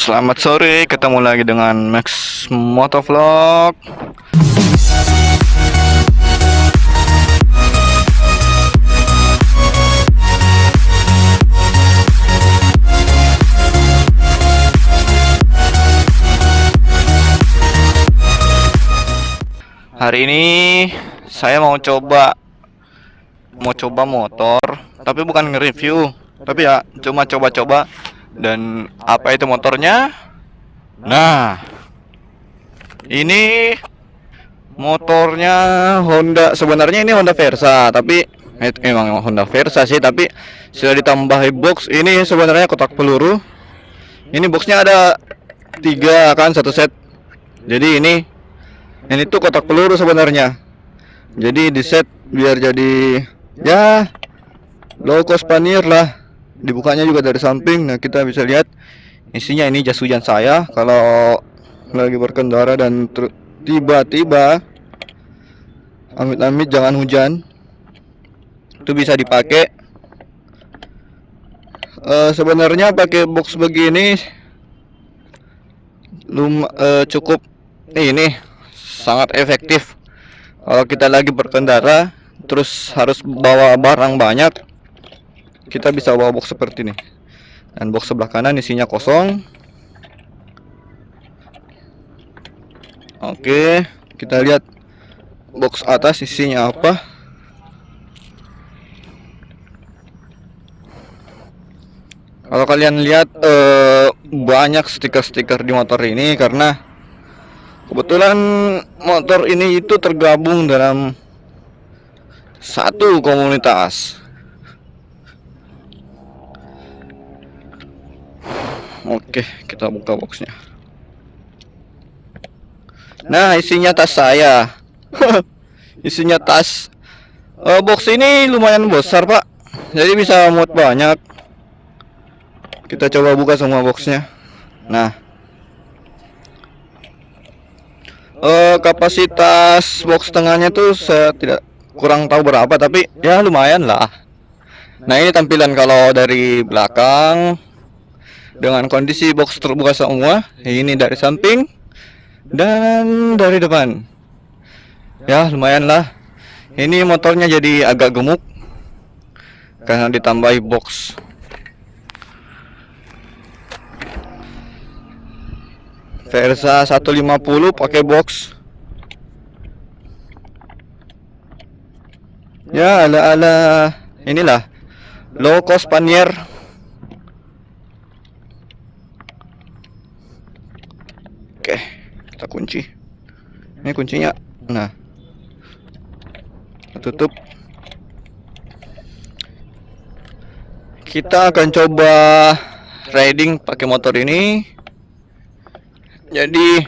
Selamat sore, ketemu lagi dengan Max Motovlog. Hari ini saya mau coba motor, tapi bukan nge-review, tapi ya cuma coba-coba. Dan apa itu motornya? Nah, ini motornya Honda. Sebenarnya ini Honda Versa, tapi emang Honda Versa sih, tapi sudah ditambahi box. Ini sebenarnya kotak peluru. Ini boxnya ada 3 kan, satu set. Jadi ini tuh kotak peluru sebenarnya. Jadi di set biar jadi ya low cost panir lah. Dibukanya juga dari samping. Nah, kita bisa lihat isinya. Ini jas hujan saya kalau lagi berkendara dan tiba-tiba amit-amit jangan hujan, itu bisa dipakai. Sebenarnya pakai box begini cukup ini sangat efektif kalau kita lagi berkendara terus harus bawa barang banyak. Kita bisa bawa box seperti ini, dan box sebelah kanan isinya kosong. Oke, kita lihat box atas isinya apa. Kalau kalian lihat banyak stiker-stiker di motor ini karena kebetulan motor ini itu tergabung dalam satu komunitas. Oke, kita buka boxnya. Nah, isinya tas saya. Isinya tas. Box ini lumayan besar, Pak. Jadi bisa muat banyak. Kita coba buka semua boxnya. Nah, kapasitas box tengahnya tuh saya kurang tahu berapa, tapi ya lumayan lah. Nah, ini tampilan kalau dari belakang dengan kondisi box terbuka semua. Ini dari samping dan dari depan. Ya lumayan lah. Ini motornya jadi agak gemuk karena ditambahi box. Versa 150 pakai box. Ya ala-ala inilah low cost pannier. Oke, kita kunci. Ini kuncinya. Nah, kita tutup. Kita akan coba riding pakai motor ini. Jadi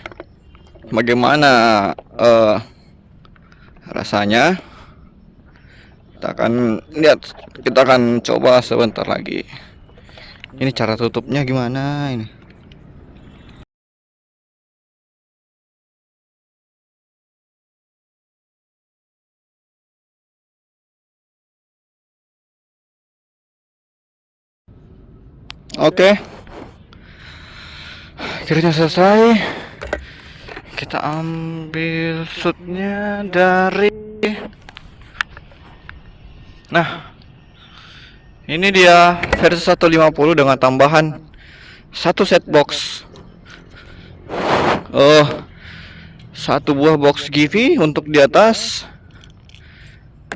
bagaimana rasanya? Kita akan lihat. Kita akan coba sebentar lagi. Ini cara tutupnya gimana ini? Oke, akhirnya selesai. Kita ambil shootnya dari. Nah, ini dia versi 150 dengan tambahan satu set box. Satu buah box Givi untuk di atas,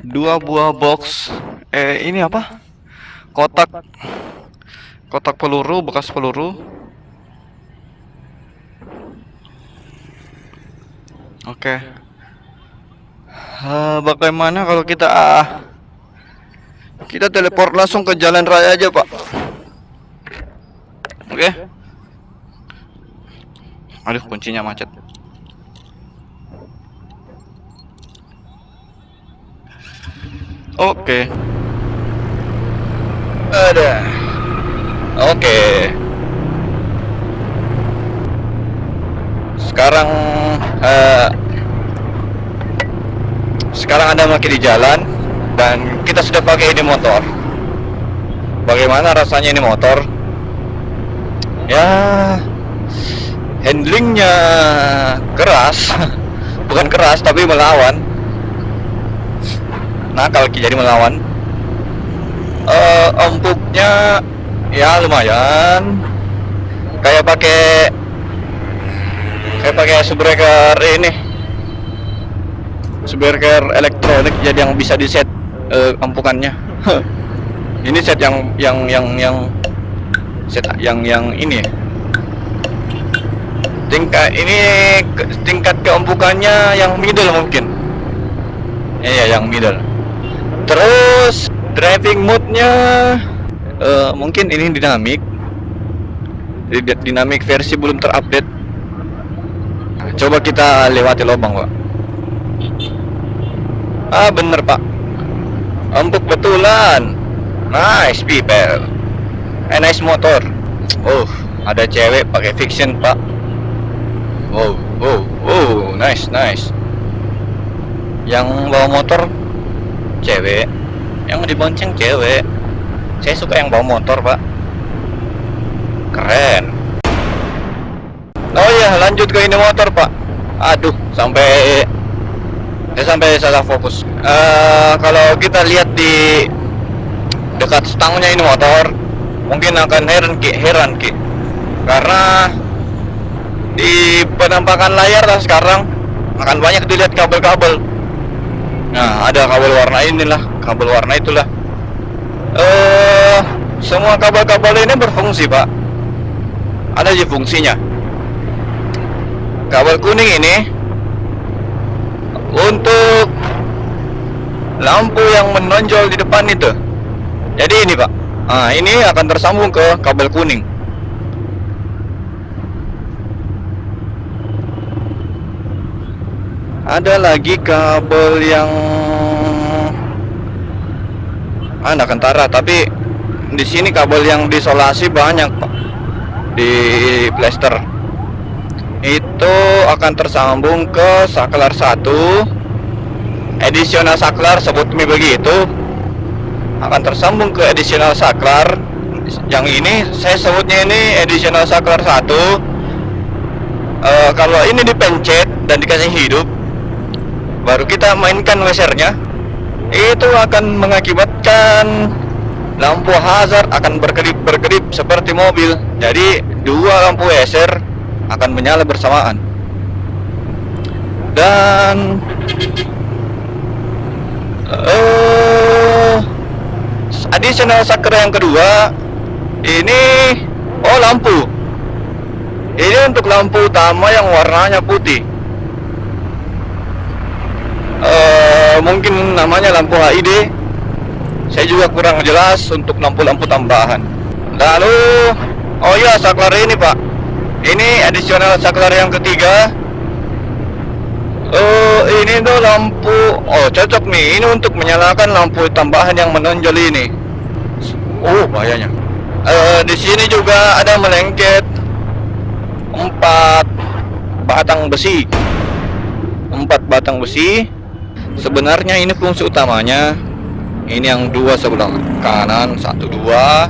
2 buah box ini apa? Kotak peluru, bekas peluru. Oke. Bagaimana kalau kita teleport langsung ke jalan raya aja, Pak? Oke. Aduh, kuncinya macet. Oke. Ada. Oke. Sekarang Anda makin di jalan dan kita sudah pakai ini motor. Bagaimana rasanya ini motor? Ya handlingnya keras. Bukan keras tapi melawan, nakal jadi melawan. Empuknya ya lumayan, kayak pakai subbreaker ini, subbreaker elektronik, jadi yang bisa di set empukannya. Ini set yang set yang ini ya. Tingkat keempukannya yang middle mungkin. Iya, yang middle. Terus driving mode-nya mungkin ini dinamik. Dinamik versi belum terupdate. Coba kita lewati lubang, Pak. Bener, Pak. Empuk betulan. Nice people. Nice motor. Oh, ada cewek pakai fiction, Pak. Wow, nice. Yang bawa motor cewek, yang dibonceng cewek. Saya suka yang bawa motor, Pak. Keren. Oh iya, lanjut ke ini motor, Pak. Aduh, sampai salah fokus. Kalau kita lihat di dekat stangnya ini motor, mungkin akan heran ki, karena di penampakan layar lah sekarang akan banyak dilihat kabel-kabel. Nah, ada kabel warna inilah, kabel warna itulah. Semua kabel-kabel ini berfungsi, Pak. Ada aja fungsinya. Kabel kuning ini untuk lampu yang menonjol di depan itu. Jadi ini, Pak. Ini akan tersambung ke kabel kuning. Ada lagi kabel yang anak kentara, tapi di sini kabel yang disolasi banyak, Pak. Di plester itu akan tersambung ke saklar 1, additional saklar, sebutnya begitu, akan tersambung ke additional saklar. Yang ini saya sebutnya ini additional saklar 1. Kalau ini dipencet dan dikasih hidup, baru kita mainkan lasernya, itu akan mengakibatkan lampu hazard akan berkedip seperti mobil. Jadi dua lampu laser akan menyala bersamaan. Dan additional saklar yang kedua ini lampu. Ini untuk lampu utama yang warnanya putih. Mungkin namanya lampu HID. Saya juga kurang jelas untuk lampu-lampu tambahan. Lalu, saklar ini, Pak. Ini additional saklar yang ketiga. Ini tuh lampu. Cocok nih. Ini untuk menyalakan lampu tambahan yang menonjol ini. Bahayanya. Di sini juga ada melengket 4 batang besi. 4 batang besi. Sebenarnya ini fungsi utamanya. Ini yang 2 sebelah kanan, 1, 2.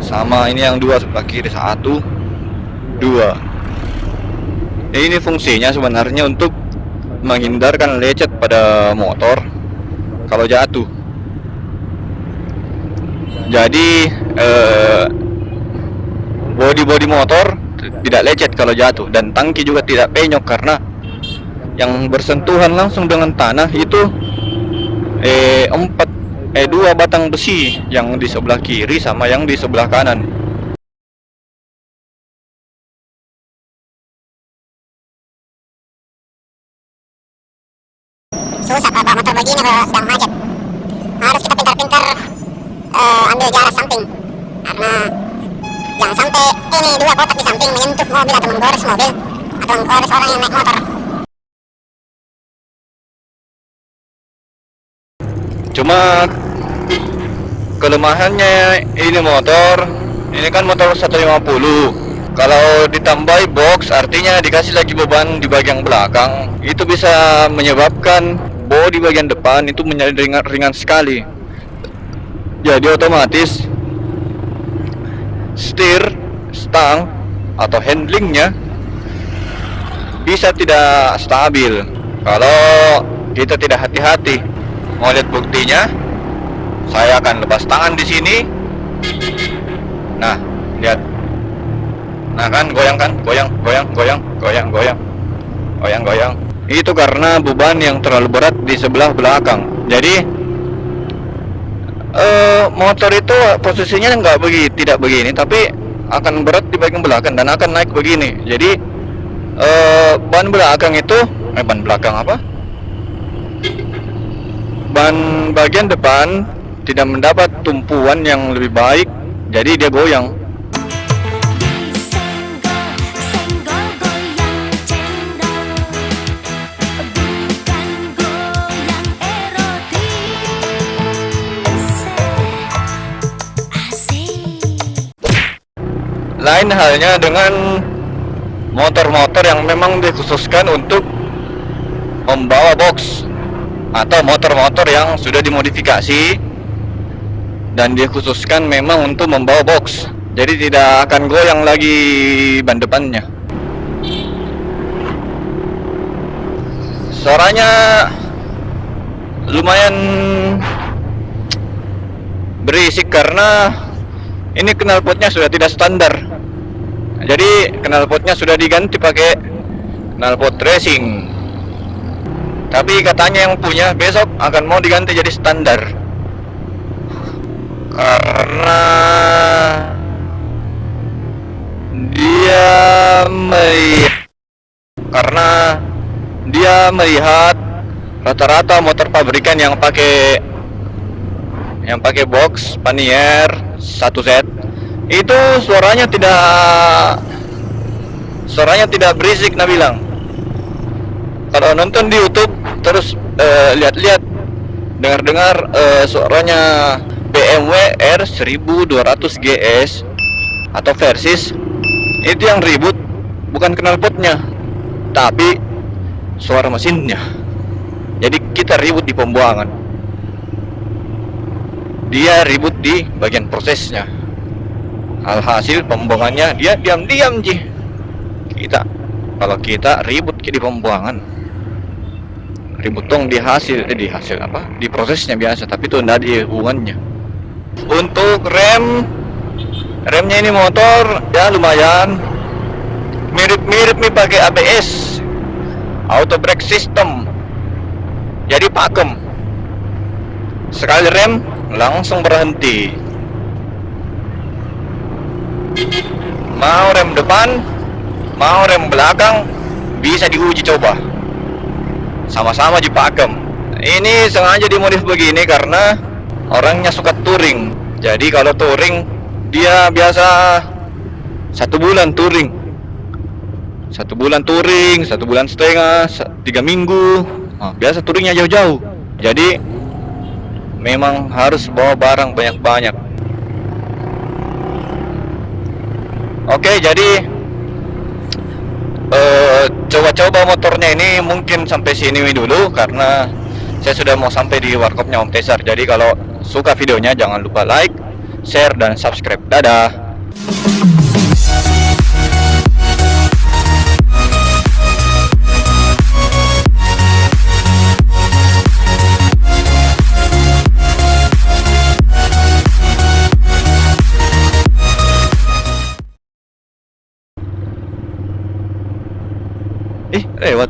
Sama ini yang 2 sebelah kiri, 1, 2. Ini fungsinya sebenarnya untuk menghindarkan lecet pada motor kalau jatuh. Jadi bodi motor tidak lecet kalau jatuh, dan tangki juga tidak penyok karena yang bersentuhan langsung dengan tanah itu 2 batang besi yang di sebelah kiri sama yang di sebelah kanan. Susah kalau bawa motor begini kalau sedang macet. Harus kita pintar-pintar ambil jarak samping, karena jangan sampai ini 2 kotak di samping menyentuh mobil atau menggores mobil atau menggores orang yang naik motor. Cuma kelemahannya ini motor, ini kan motor 150. Kalau ditambahi box, artinya dikasih lagi beban di bagian belakang, itu bisa menyebabkan bodi bagian depan itu menjadi ringan sekali. Jadi otomatis setir, stang atau handlingnya bisa tidak stabil kalau kita tidak hati-hati. Mau lihat buktinya? Saya akan lepas tangan di sini. Nah, lihat. Nah kan, goyang kan? Goyang, goyang, goyang, goyang, goyang. Goyang, goyang. Itu karena beban yang terlalu berat di sebelah belakang. Jadi motor itu posisinya tidak begini, tapi akan berat di bagian belakang dan akan naik begini. Jadi ban belakang itu ban belakang apa? Ban bagian depan tidak mendapat tumpuan yang lebih baik, jadi dia goyang. Senggol goyang cendol, bukan goyang erotis. Asik. Lain halnya dengan motor-motor yang memang dikhususkan untuk membawa box, atau motor-motor yang sudah dimodifikasi dan dikhususkan memang untuk membawa box. Jadi tidak akan goyang lagi ban depannya. Suaranya lumayan berisik karena ini knalpotnya sudah tidak standar. Jadi knalpotnya sudah diganti pakai knalpot racing. Tapi katanya yang punya besok akan mau diganti jadi standar. Karena dia melihat rata-rata motor pabrikan yang pakai box Panier 1Z itu suaranya tidak berisik. Nah bilang kalau nonton di YouTube terus lihat-lihat dengar suaranya BMW R1200 GS atau Versys, itu yang ribut bukan knalpotnya tapi suara mesinnya. Jadi kita ribut di pembuangan, dia ribut di bagian prosesnya. Alhasil pembuangannya dia diam-diam ji. Kalau kita ribut di pembuangan, ribut dong di hasil apa? Di prosesnya biasa, tapi itu tidak ada hubungannya. Untuk remnya ini motor ya lumayan mirip nih pakai ABS, auto brake system. Jadi pakem, sekali rem langsung berhenti. Mau rem depan, mau rem belakang bisa diuji coba. Sama-sama dipakem. Ini sengaja dimodif begini karena orangnya suka touring. Jadi kalau touring dia biasa 1 bulan touring, 1 bulan setengah, 3 minggu. Nah, biasa touringnya jauh-jauh. Jadi memang harus bawa barang banyak-banyak. Oke, jadi coba-coba motornya ini mungkin sampai sini dulu karena saya sudah mau sampai di warkopnya Om Tesar. Jadi kalau suka videonya jangan lupa like, share, dan subscribe. Dadah. Lewat.